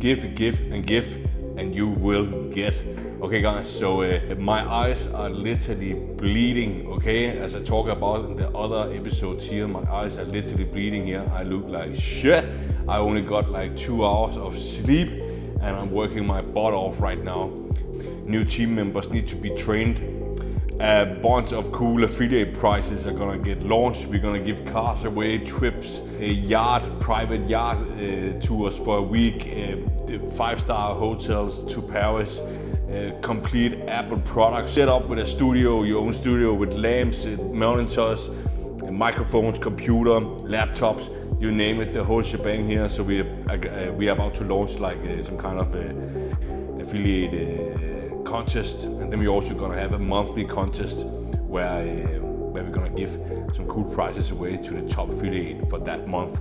give, and you will get. Okay guys, so my eyes are literally bleeding, okay? As I talk about in the other episodes here, my eyes are literally bleeding here. I look like shit. I only got like 2 hours of sleep and I'm working my butt off right now. New team members need to be trained. A bunch of cool affiliate prices are gonna get launched. We're gonna give cars away, trips, private yacht tours for a week, 5-star hotels to Paris, complete Apple products, set up with a studio, your own studio with lamps, monitors, microphones, computer, laptops, you name it, the whole shebang here. So we are about to launch like some kind of affiliate contest, and then we're also gonna have a monthly contest where we're gonna give some cool prizes away to the top affiliate for that month.